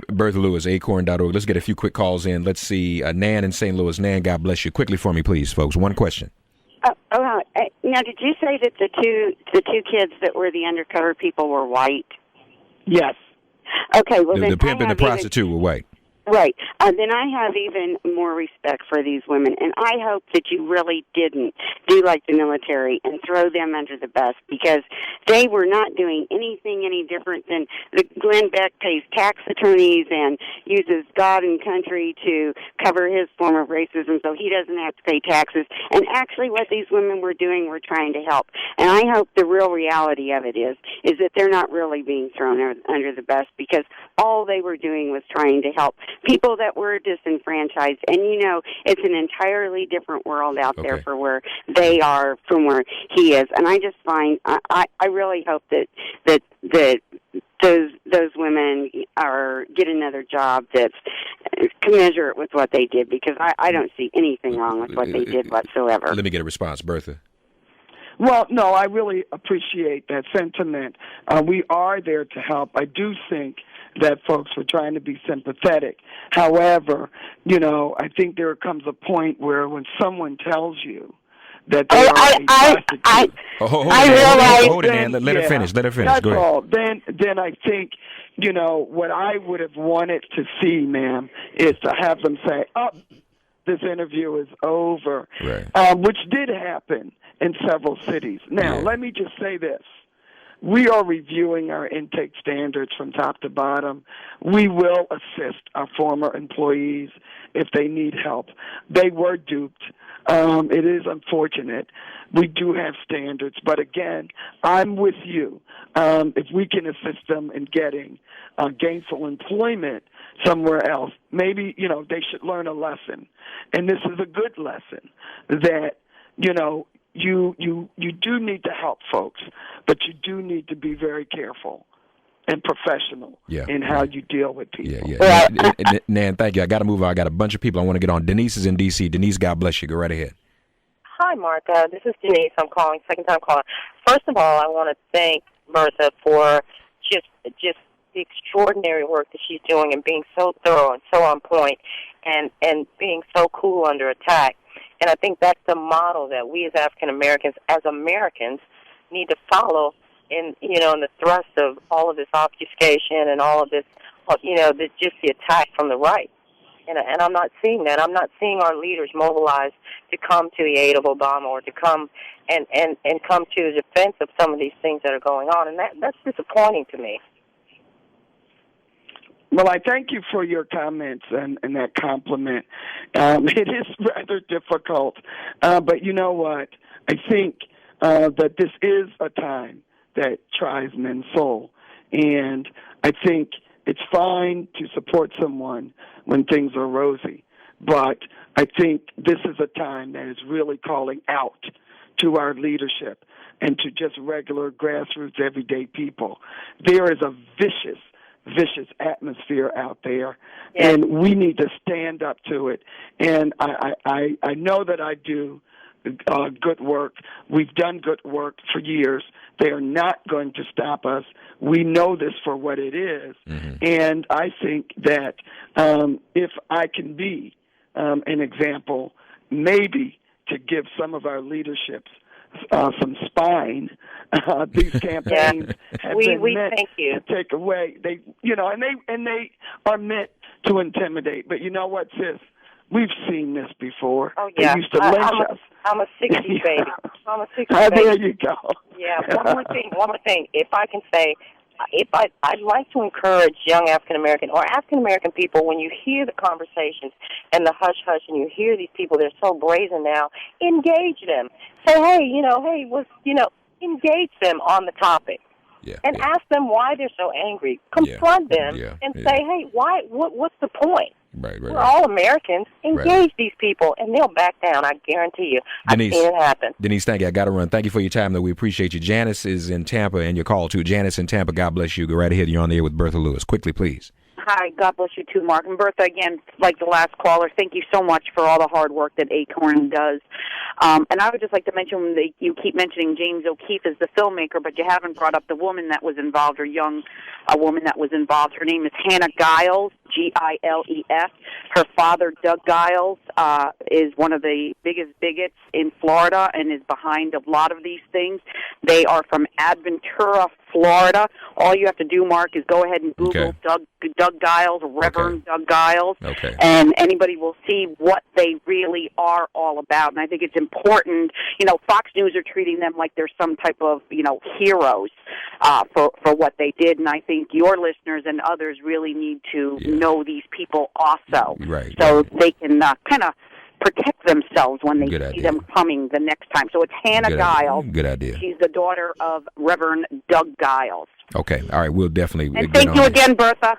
Bertha Lewis, ACORN.org. Let's get a few quick calls in. Let's see. Nan in St. Louis. Nan, God bless you. Quickly for me, please, folks. One question. Now, did you say that the two kids that were the undercover people were white? Yes. Okay, well, The pimp and the prostitute were white. Right. Then I have even more respect for these women, and I hope that you really didn't do like the military and throw them under the bus, because they were not doing anything any different than Glenn Beck pays tax attorneys and uses God and country to cover his form of racism so he doesn't have to pay taxes. And actually what these women were doing were trying to help. And I hope the real reality of it is that they're not really being thrown under the bus, because all they were doing was trying to help people that were disenfranchised. And, it's an entirely different world out there for where they are from where he is. And I just find, I really hope that those women get another job that's commensurate with what they did, because I don't see anything wrong with what they did whatsoever. Let me get a response, Bertha. Well, no, I really appreciate that sentiment. We are there to help. I do think that folks were trying to be sympathetic. However, I think there comes a point where when someone tells you that they are a prostitute, hold it, Nan. Let her finish. Let her finish. That's Go ahead. all. Then I think, what I would have wanted to see, ma'am, is to have them say, this interview is over, right. Which did happen in several cities. Now, let me just say this. We are reviewing our intake standards from top to bottom. We will assist our former employees if they need help. They were duped. It is unfortunate. We do have standards. But again, I'm with you. If we can assist them in getting gainful employment somewhere else, maybe, they should learn a lesson. And this is a good lesson that, you do need to help folks, but you do need to be very careful and professional in how you deal with people. Nan, thank you. I got to move on. I got a bunch of people I want to get on. Denise is in D.C. Denise, God bless you. Go right ahead. Hi, Martha. This is Denise. I'm calling, second time calling. First of all, I want to thank Bertha for just the extraordinary work that she's doing and being so thorough and so on point and being so cool under attack. And I think that's the model that we as African Americans, need to follow in the thrust of all of this obfuscation and all of this, just the attack from the right. And I'm not seeing that. I'm not seeing our leaders mobilized to come to the aid of Obama or to come and come to the defense of some of these things that are going on. And that's disappointing to me. Well, I thank you for your comments and that compliment. It is rather difficult, but you know what? I think that this is a time that tries men's soul, and I think it's fine to support someone when things are rosy, but I think this is a time that is really calling out to our leadership and to just regular grassroots everyday people. There is a vicious atmosphere out there, and we need to stand up to it. And I know that I do good work. We've done good work for years. They are not going to stop us. We know this for what it is. Mm-hmm. And I think that if I can be an example, maybe to give some of our leaderships some spine. These campaigns have been meant to take away. And they are meant to intimidate. But you know what, sis? We've seen this before. Oh yeah, they used to lynch us. I'm a 60s baby. I'm a 60s baby. There you go. Yeah. One more thing. If I can say, I'd like to encourage young African American or African American people, when you hear the conversations and the hush hush, and you hear these people, they're so brazen now. Engage them. Say, engage them on the topic, and ask them why they're so angry. Confront them and say, hey, why? What's the point? Right. We're all Americans. Engage these people, and they'll back down. I guarantee you. Denise, I've seen it happen. Denise, thank you. I got to run. Thank you for your time, though. We appreciate you. Janice is in Tampa, and your call, too. Janice in Tampa, God bless you. Go right ahead. You're on the air with Bertha Lewis. Quickly, please. Hi, God bless you too, Mark. And Bertha, again, like the last caller, thank you so much for all the hard work that ACORN does. And I would just like to mention, you keep mentioning James O'Keefe as the filmmaker, but you haven't brought up the woman that was involved, or a woman that was involved. Her name is Hannah Giles, Giles. Her father, Doug Giles, is one of the biggest bigots in Florida and is behind a lot of these things. They are from Aventura, Florida. All you have to do, Mark, is go ahead and Google Doug Giles, Reverend Doug Giles, and anybody will see what they really are all about. And I think it's important. Fox News are treating them like they're some type of, heroes for what they did. And I think your listeners and others really need to know these people also, so they can kind of protect themselves when they see them coming the next time. So it's Hannah Giles. Good idea. She's the daughter of Reverend Doug Giles. Okay. All right. We'll definitely. And thank you again, Bertha.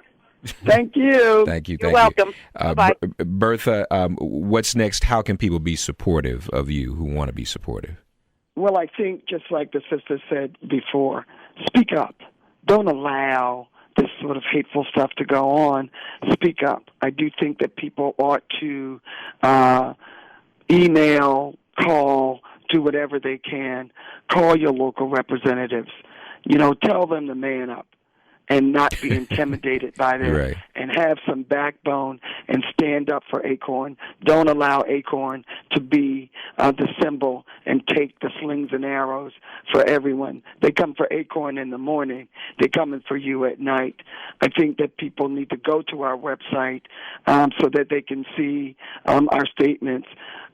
Thank you. Thank you. You're welcome. Bye. Bertha, what's next? How can people be supportive of you who want to be supportive? Well, I think just like the sister said before, speak up. Don't allow this sort of hateful stuff to go on. Speak up. I do think that people ought to email, call, do whatever they can. Call your local representatives. Tell them to man up and not be intimidated by them, and have some backbone and stand up for ACORN. Don't allow ACORN to be the symbol and take the slings and arrows for everyone. They come for ACORN in the morning. They're coming for you at night. I think that people need to go to our website so that they can see our statements.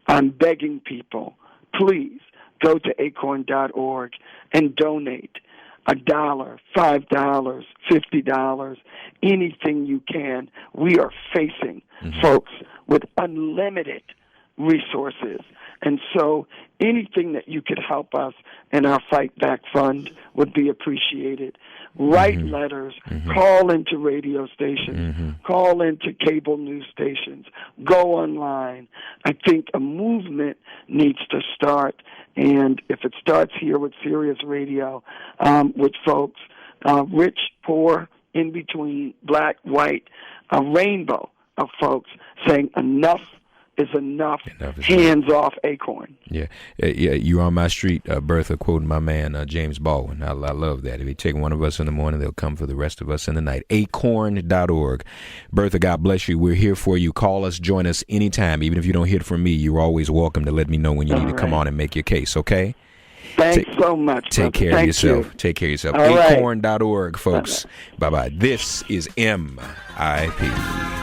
I'm begging people, please go to acorn.org and donate. $1, $5, $50, anything you can. We are facing folks with unlimited resources. And so anything that you could help us in our Fight Back Fund would be appreciated. Write letters, call into radio stations, call into cable news stations, go online. I think a movement needs to start, and if it starts here with Sirius Radio, with folks, rich, poor, in between, black, white, a rainbow of folks saying enough is enough. Hands off ACORN. Yeah, you're on my street, Bertha, quoting my man James Baldwin. I love that. If they take one of us in the morning, they'll come for the rest of us in the night. acorn.org. Bertha, God bless you. We're here for you. Call us, join us anytime. Even if you don't hear from me, you're always welcome to let me know when you need to come on and make your case, okay? Thanks so much. Take care of yourself. Take care of yourself. Acorn.org, folks. Bye-bye. This is MIP.